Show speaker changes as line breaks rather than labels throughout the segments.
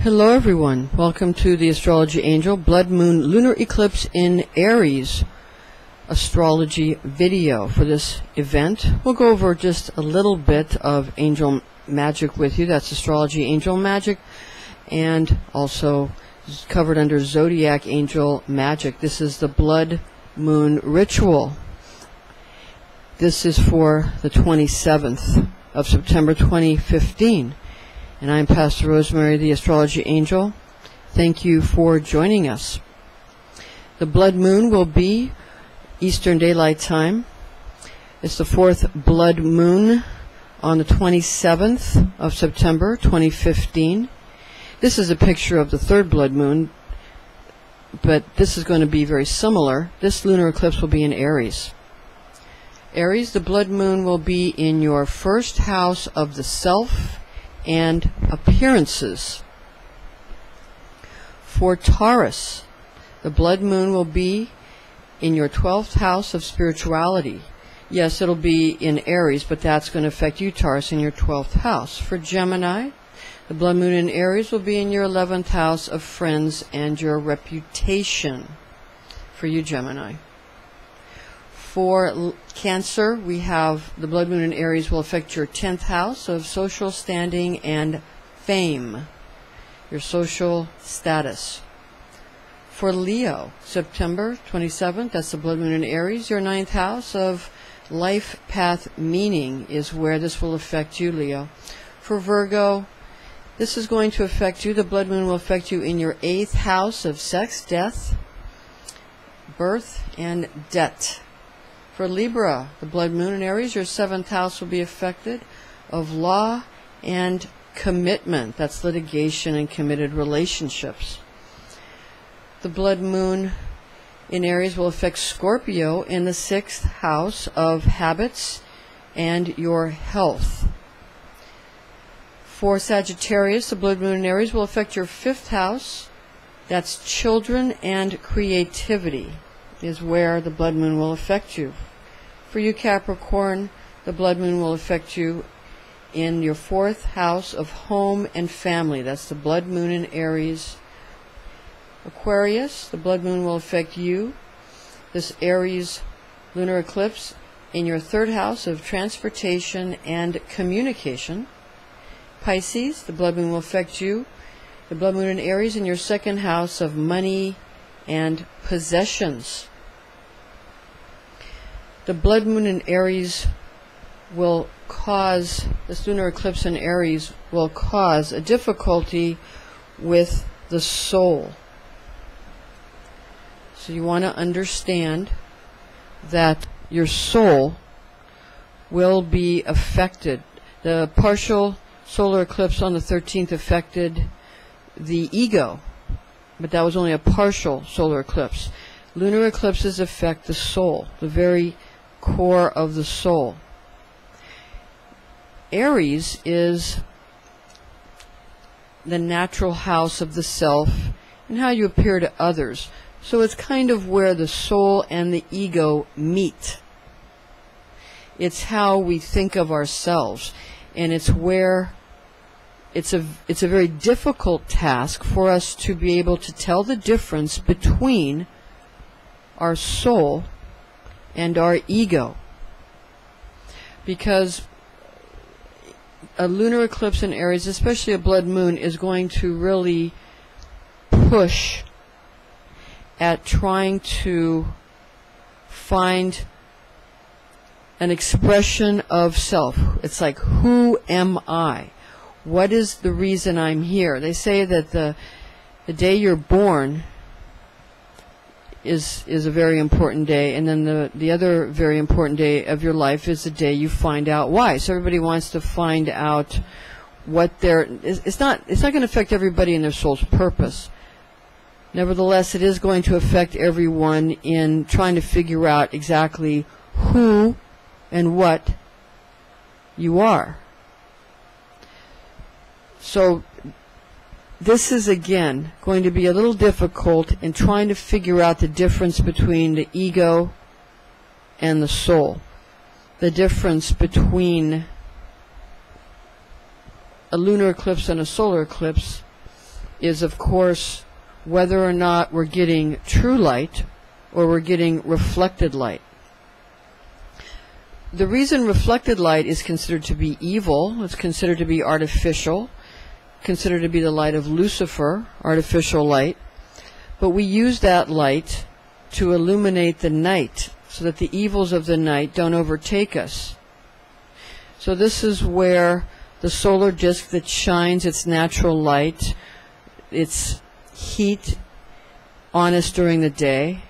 Hello everyone, welcome to the Astrology Angel Blood Moon Lunar Eclipse in Aries astrology video. For this event, we'll go over just a little bit of angel magic with you. That's Astrology Angel magic, and also covered under Zodiac Angel magic. This is the Blood Moon ritual. This is for the 27th of September 2015. And I'm Pastor Rosemary, the Astrology Angel. Thank you for joining us. The blood moon will be Eastern Daylight Time. It's the fourth blood moon on the 27th of September 2015. This is a picture of the third blood moon, but this is going to be very similar. This lunar eclipse will be in Aries. Aries, the blood moon will be in your first house of the self and appearances. For Taurus, the blood moon will be in your 12th house of spirituality. Yes, it'll be in Aries, but that's going to affect you, Taurus, in your 12th house. For Gemini, the blood moon in Aries will be in your 11th house of friends and your reputation. For you, Gemini. For Cancer, we have the blood moon in Aries will affect your 10th house of social standing and fame, your social status. For Leo, September 27th, that's the blood moon in Aries, your 9th house of life path meaning is where this will affect you, Leo. For Virgo, this is going to affect you. The blood moon will affect you in your 8th house of sex, death, birth, and debt. For Libra, the blood moon in Aries, your 7th house will be affected of law and commitment. That's litigation and committed relationships. The blood moon in Aries will affect Scorpio in the 6th house of habits and your health. For Sagittarius, the blood moon in Aries will affect your 5th house. That's children and creativity is where the blood moon will affect you. For you, Capricorn, the blood moon will affect you in your 4th house of home and family. That's the blood moon in Aries. Aquarius, the blood moon will affect you, this Aries lunar eclipse, in your 3rd house of transportation and communication. Pisces, the blood moon will affect you, the blood moon in Aries, in your 2nd house of money and possessions. The blood moon in Aries will cause, this lunar eclipse in Aries will cause a difficulty with the soul. So you want to understand that your soul will be affected. The partial solar eclipse on the 13th affected the ego, but that was only a partial solar eclipse. Lunar eclipses affect the soul, the very core of the soul. Aries is the natural house of the self and how you appear to others. So it's kind of where the soul and the ego meet. It's how we think of ourselves, and it's where it's a very difficult task for us to be able to tell the difference between our soul and our ego, because a lunar eclipse in Aries, especially a blood moon, is going to really push at trying to find an expression of self. It's like, who am I? What is the reason I'm here? They say that the day you're born is a very important day, and then the other very important day of your life is the day you find out why. So everybody wants to find out what it's not going to affect everybody in their soul's purpose. Nevertheless, it is going to affect everyone in trying to figure out exactly who and what you are. So this is, again, going to be a little difficult in trying to figure out the difference between the ego and the soul. The difference between a lunar eclipse and a solar eclipse is, of course, whether or not we're getting true light or we're getting reflected light. The reason reflected light is considered to be evil, it's considered to be artificial, considered to be the light of Lucifer, artificial light, but we use that light to illuminate the night so that the evils of the night don't overtake us. So this is where the solar disk that shines its natural light, its heat on us during the day,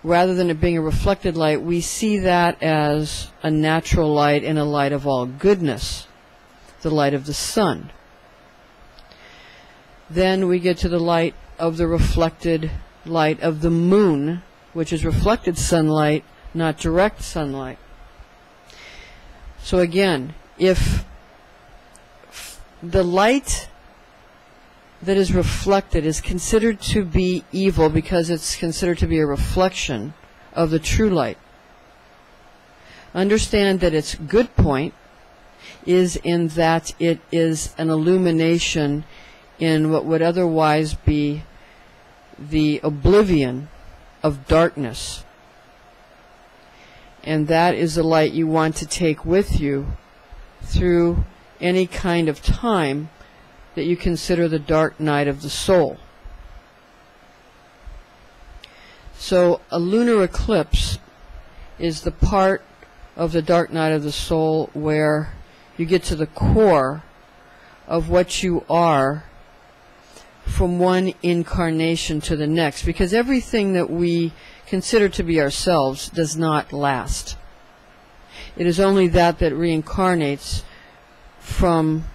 rather than it being a reflected light, we see that as a natural light and a light of all goodness, the light of the sun. Then we get to the light of the reflected light of the moon, which is reflected sunlight, not direct sunlight. So again, if the light that is reflected is considered to be evil because it's considered to be a reflection of the true light, understand that its good point is in that it is an illumination in what would otherwise be the oblivion of darkness. And that is the light you want to take with you through any kind of time that you consider the dark night of the soul. So a lunar eclipse is the part of the dark night of the soul where you get to the core of what you are from one incarnation to the next, because everything that we consider to be ourselves does not last. It is only that reincarnates from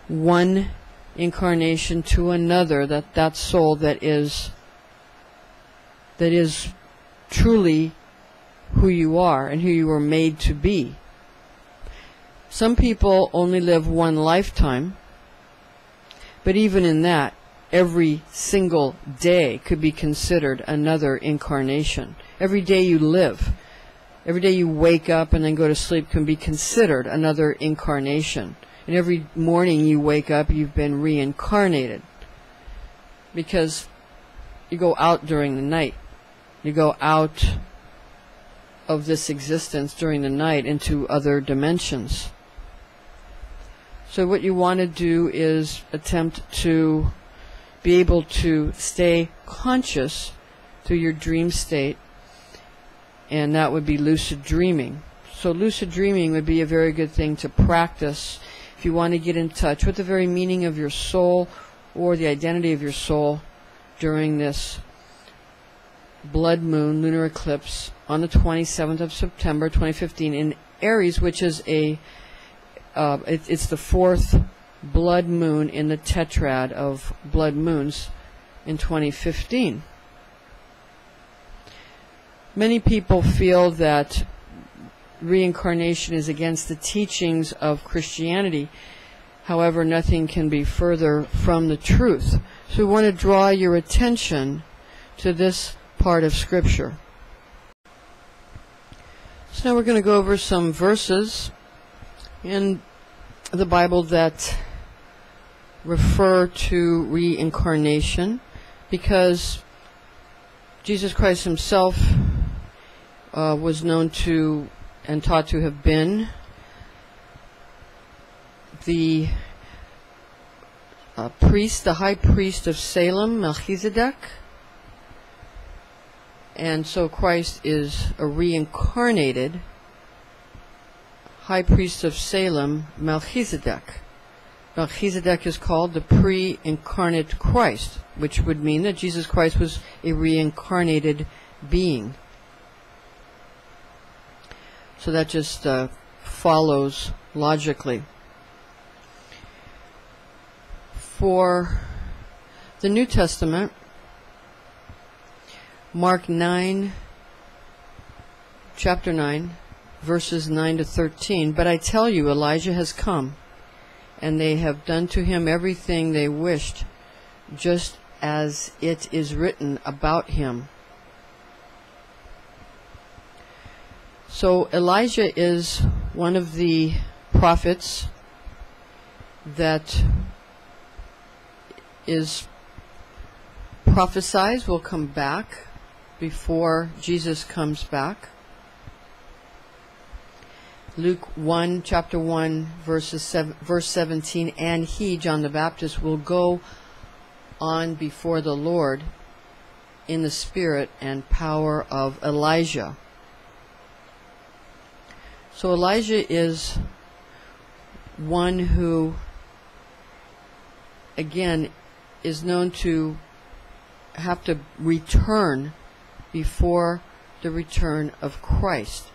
one incarnation to another, that soul that is truly who you are and who you were made to be. Some people only live one lifetime, but even in that, every single day could be considered another incarnation. Every day you live, every day you wake up and then go to sleep can be considered another incarnation. And every morning you wake up, you've been reincarnated. Because you go out during the night. You go out of this existence during the night into other dimensions. So what you want to do is attempt to be able to stay conscious through your dream state, and that would be lucid dreaming. So lucid dreaming would be a very good thing to practice if you want to get in touch with the very meaning of your soul or the identity of your soul during this blood moon lunar eclipse on the 27th of September 2015 in Aries, which is it's the fourth blood moon in the tetrad of blood moons in 2015. Many people feel that reincarnation is against the teachings of Christianity. However, nothing can be further from the truth. So we want to draw your attention to this part of Scripture. So now we're going to go over some verses in the Bible that refer to reincarnation, because Jesus Christ himself was known to and taught to have been the priest, the high priest of Salem, Melchizedek. And so Christ is a reincarnated high priest of Salem, Melchizedek. Melchizedek is called the pre-incarnate Christ, which would mean that Jesus Christ was a reincarnated being. So that just follows logically. For the New Testament, Mark 9, chapter 9, verses 9 to 13. But I tell you, Elijah has come, and they have done to him everything they wished, just as it is written about him. So Elijah is one of the prophets that is prophesied will come back before Jesus comes back. Luke 1, chapter 1, verse 17, and he, John the Baptist, will go on before the Lord in the spirit and power of Elijah. So Elijah is one who, again, is known to have to return before the return of Christ.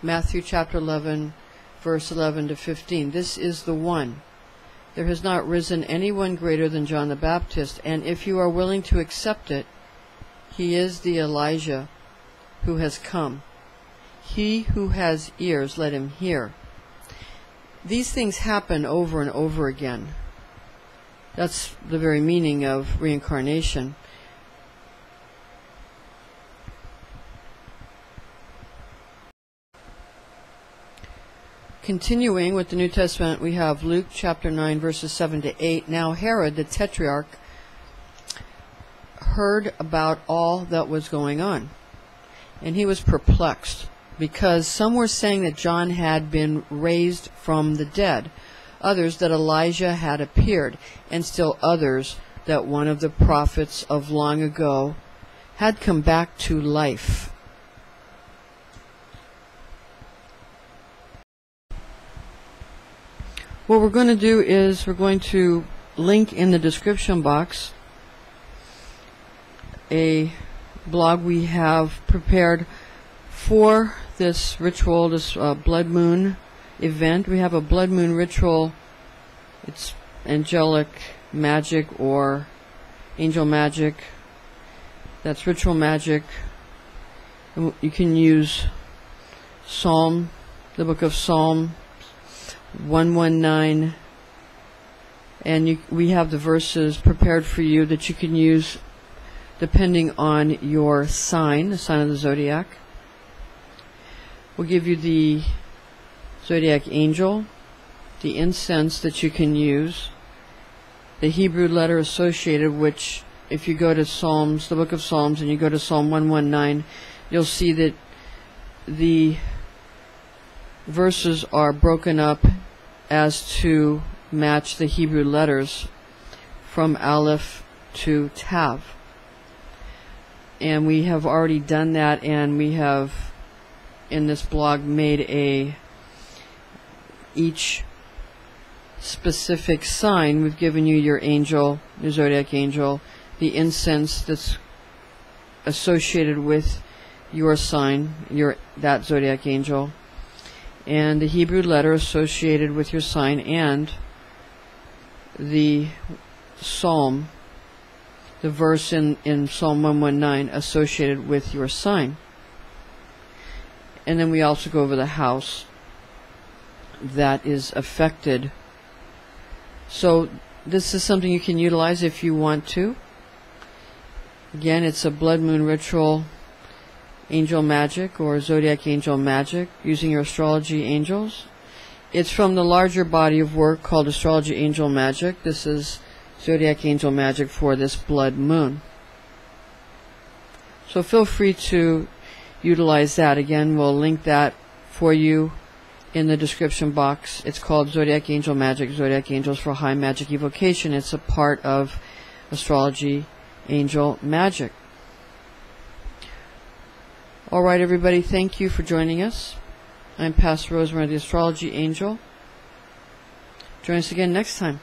Matthew chapter 11, verse 11 to 15. This is the one. There has not risen anyone greater than John the Baptist, and if you are willing to accept it, he is the Elijah who has come. He who has ears, let him hear. These things happen over and over again. That's the very meaning of reincarnation. Continuing with the New Testament, we have Luke chapter 9, verses 7 to 8. Now Herod the Tetrarch heard about all that was going on, and he was perplexed, because some were saying that John had been raised from the dead, others that Elijah had appeared, and still others that one of the prophets of long ago had come back to life. What we're going to do is we're going to link in the description box a blog we have prepared for this ritual, this blood moon event. We have a blood moon ritual. It's angelic magic or angel magic. That's ritual magic. You can use Psalm, the book of Psalm 119, and we have the verses prepared for you that you can use depending on your sign, the sign of the Zodiac. We'll give you the Zodiac Angel, the incense that you can use, the Hebrew letter associated, which if you go to Psalms, the book of Psalms, and you go to Psalm 119, you'll see that the verses are broken up as to match the Hebrew letters from Aleph to Tav. And we have already done that, and we have in this blog made each specific sign. We've given you your angel, your Zodiac Angel, the incense that's associated with your sign, that Zodiac Angel, and the Hebrew letter associated with your sign, and the psalm, the verse in Psalm 119 associated with your sign. And then we also go over the house that is affected. So this is something you can utilize if you want to. Again, it's a blood moon ritual, angel magic or Zodiac Angel magic, using your astrology angels. It's from the larger body of work called Astrology Angel Magic. This is Zodiac Angel magic for this blood moon. So feel free to utilize that. Again, we'll link that for you in the description box. It's called Zodiac Angel Magic, Zodiac Angels for High Magic Evocation. It's a part of Astrology Angel Magic. Alright everybody, thank you for joining us. I'm Pastor Rosemary, the Astrology Angel. Join us again next time.